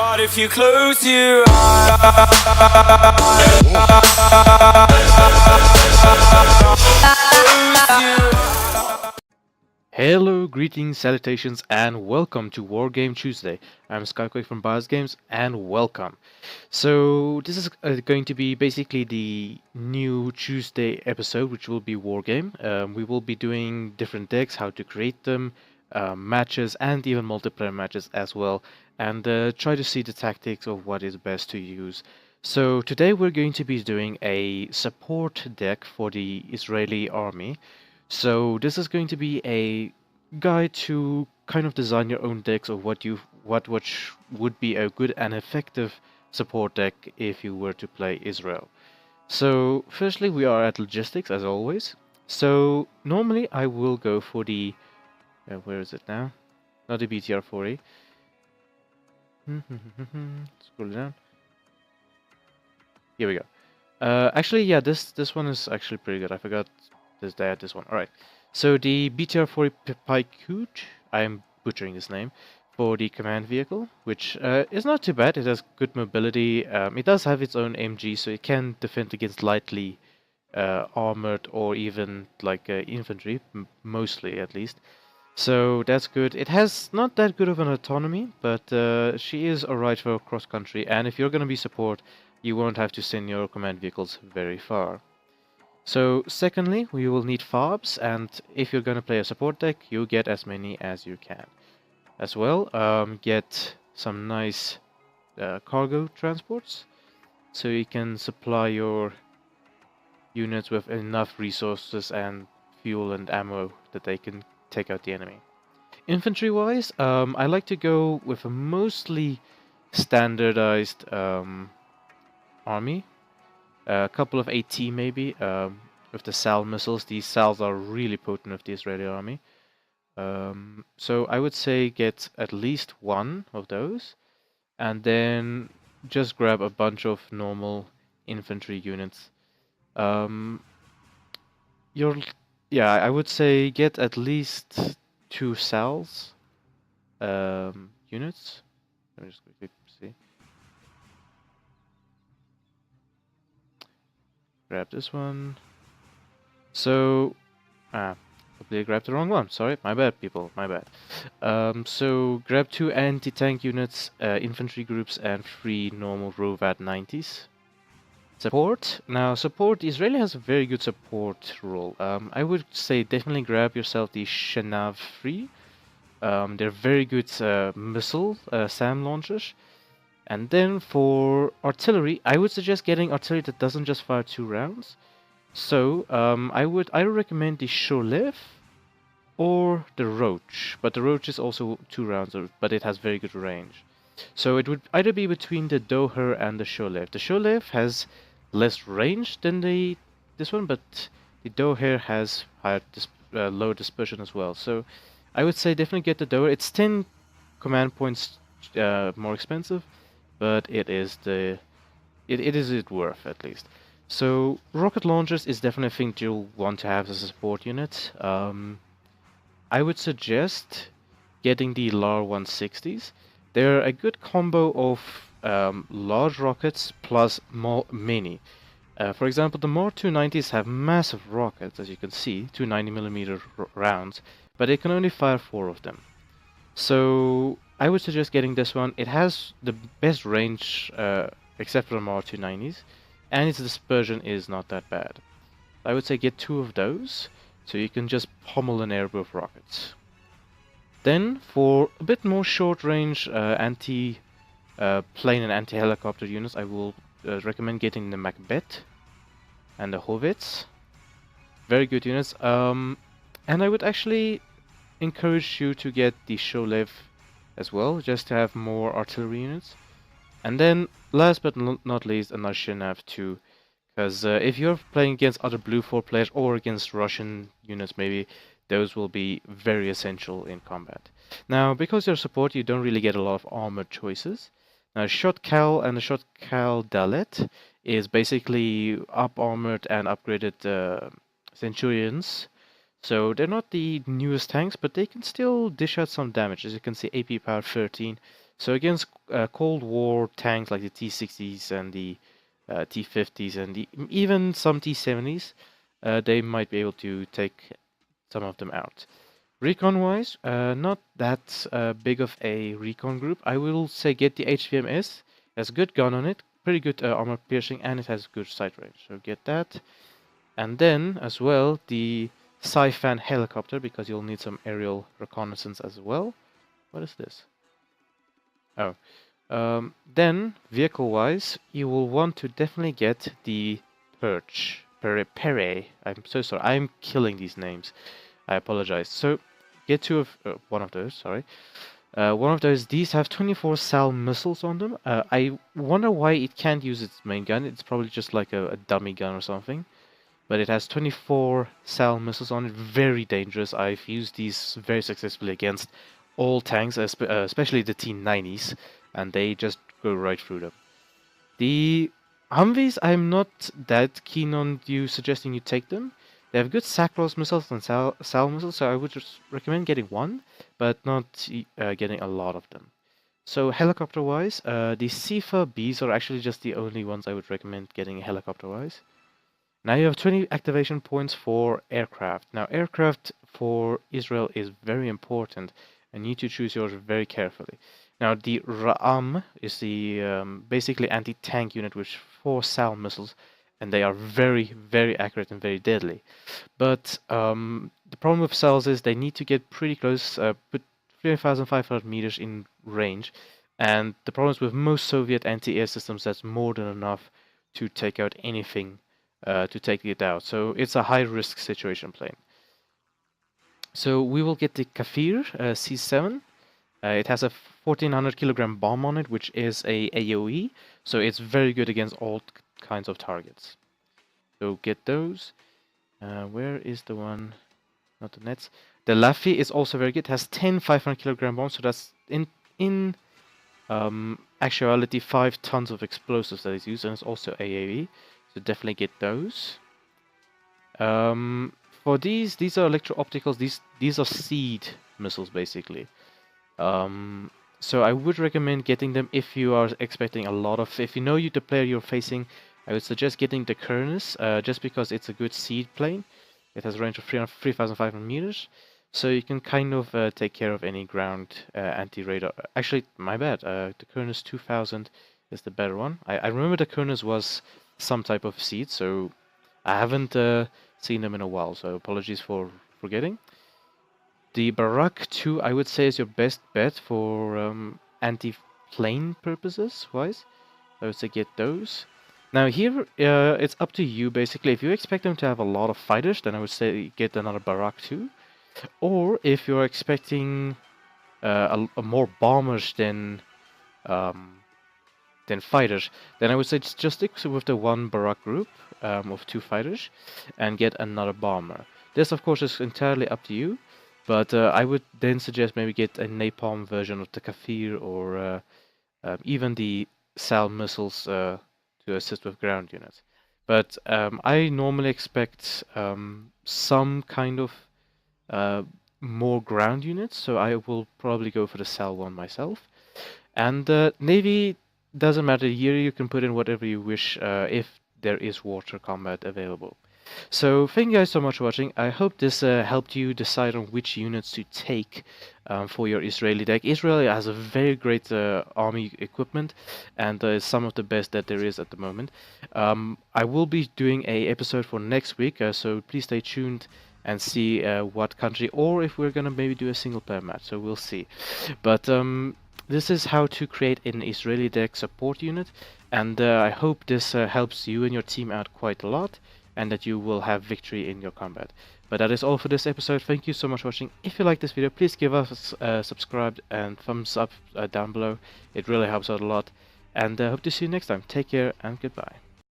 But if you close your eyes, Hello, greetings, salutations, and welcome to Wargame Tuesday. I'm Skyquake from Games, and welcome. So this is going to be basically the new Tuesday episode, which will be Wargame. We will be doing different decks, how to create them, matches, and even multiplayer matches as well, and try to see the tactics of what is best to use. So today we're going to be doing a support deck for the Israeli army. So this is going to be a guide to kind of design your own decks of which would be a good and effective support deck if you were to play Israel. So firstly we are at logistics as always. So normally I will go for the where is it now? Not the BTR40. Scroll down. Here we go. Actually, yeah, this one is actually pretty good. I forgot this one. All right. So the BTR-40 Pykut, I am butchering this name, for the command vehicle, which is not too bad. It has good mobility. It does have its own MG, so it can defend against lightly armored or even like infantry, mostly at least. So that's good. It has not that good of an autonomy, but she is alright for cross country. And if you're going to be support, you won't have to send your command vehicles very far. So secondly, we will need farbs, and if you're going to play a support deck, you get as many as you can. As well, get some nice cargo transports, so you can supply your units with enough resources and fuel and ammo that they can take out the enemy. Infantry-wise, I like to go with a mostly standardized army. A couple of AT maybe, with the SAL missiles. These SALs are really potent with the Israeli army. So I would say get at least one of those, and then just grab a bunch of normal infantry units. Yeah, I would say get at least 2 SALs units. Let me just quickly see. Grab this one. So, hopefully I grabbed the wrong one. Sorry, my bad, people, my bad. So grab 2 anti-tank units, infantry groups, and 3 normal ROVAD 90s. Support. Now, support, Israeli has a very good support role. I would say definitely grab yourself the Shenav 3. They're very good missile SAM launchers. And then for artillery, I would suggest getting artillery that doesn't just fire 2 rounds. So I would recommend the Sholev or the Roach, but the Roach is also 2 rounds, but it has very good range. So it would either be between the Doher and the Sholev. The Sholev has less range than this one, but the Doher has higher low dispersion as well. So I would say definitely get the Doher. It's 10 command points more expensive, but it is it worth at least. So rocket launchers is definitely a thing you'll want to have as a support unit. I would suggest getting the LAR 160s. They're a good combo of large rockets plus mini. For example, the MAR 290s have massive rockets, as you can see, 290mm rounds, but they can only fire 4 of them. So I would suggest getting this one. It has the best range, except for the MAR 290s, and its dispersion is not that bad. I would say get 2 of those, so you can just pummel an air with rockets. Then, for a bit more short-range anti-plane and anti-helicopter units, I will recommend getting the Macbeth and the Hovitz. Very good units. And I would actually encourage you to get the Sholev as well, just to have more artillery units. And then, last but not least, a Shenav 2. Because if you're playing against other Blue 4 players or against Russian units maybe, those will be very essential in combat. Now, because you're support, you don't really get a lot of armored choices. Now, Shot Cal and the Shot Cal Dalet is basically up-armored and upgraded Centurions. So they're not the newest tanks, but they can still dish out some damage. As you can see, AP power 13. So against Cold War tanks like the T-60s and the T-50s and even some T-70s, they might be able to take some of them out. Recon-wise, not that big of a recon group. I will say get the HVMS. It has a good gun on it, pretty good armor piercing, and it has good sight range. So get that. And then, as well, the Sci-Fan helicopter, because you'll need some aerial reconnaissance as well. What is this? Oh. Then, vehicle-wise, you will want to definitely get the Perch. Pere. I'm so sorry. I'm killing these names. I apologize. So, get one of those, sorry. One of those, these have 24 SAL missiles on them. I wonder why it can't use its main gun. It's probably just like a dummy gun or something. But it has 24 SAL missiles on it, very dangerous. I've used these very successfully against all tanks, especially the T-90s, and they just go right through them. The Humvees, I'm not that keen on you suggesting you take them. They have good Sacros missiles and SAL missiles, so I would just recommend getting one, but not getting a lot of them. So helicopter-wise, the Sifa Bs are actually just the only ones I would recommend getting helicopter-wise. Now you have 20 activation points for aircraft. Now aircraft for Israel is very important and you need to choose yours very carefully. Now the Ra'am is the basically anti-tank unit with 4 SAL missiles and they are very, very accurate and very deadly. But the problem with SALs is they need to get pretty close, put 3,500 meters in range. And the problem is with most Soviet anti-air systems, that's more than enough to take out anything. To take it out. So it's a high risk situation plane. So we will get the Kafir C7. It has a 1400 kilogram bomb on it, which is a AoE. So it's very good against all kinds of targets. So get those. Where is the one? Not the nets. The Lafi is also very good. It has 10 500 kilogram bombs. So that's in actuality 5 tons of explosives that is used, and it's also AoE. So definitely get those. For these are electro-opticals. These are seed missiles, basically. So I would recommend getting them if you are expecting a lot of... If you know the player you're facing, I would suggest getting the Kurnus, just because it's a good seed plane. It has a range of 3,500 meters. So you can kind of take care of any ground anti-radar. Actually, my bad. The Kurnus 2000 is the better one. I remember the Kurnus was some type of seed, so I haven't seen them in a while, so apologies for forgetting. The Barak 2, I would say, is your best bet for anti-plane purposes wise. I would say get those. Now here, it's up to you basically. If you expect them to have a lot of fighters, then I would say get another Barak 2. Or if you're expecting a more bombers than fighters, then I would say just stick with the one Barak group of 2 fighters and get another bomber. This, of course, is entirely up to you, but I would then suggest maybe get a napalm version of the Kafir or even the SAL missiles to assist with ground units. But I normally expect some kind of more ground units, so I will probably go for the SAL one myself. And Navy, doesn't matter, here you can put in whatever you wish if there is water combat available. So thank you guys so much for watching. I hope this helped you decide on which units to take for your Israeli deck. Israel has a very great army equipment and is some of the best that there is at the moment. I will be doing an episode for next week, so please stay tuned and see what country, or if we're gonna maybe do a single player match, so we'll see. But this is how to create an Israeli deck support unit, and I hope this helps you and your team out quite a lot, and that you will have victory in your combat. But that is all for this episode. Thank you so much for watching. If you like this video, please give us a subscribe and thumbs up down below. It really helps out a lot, and hope to see you next time. Take care and goodbye.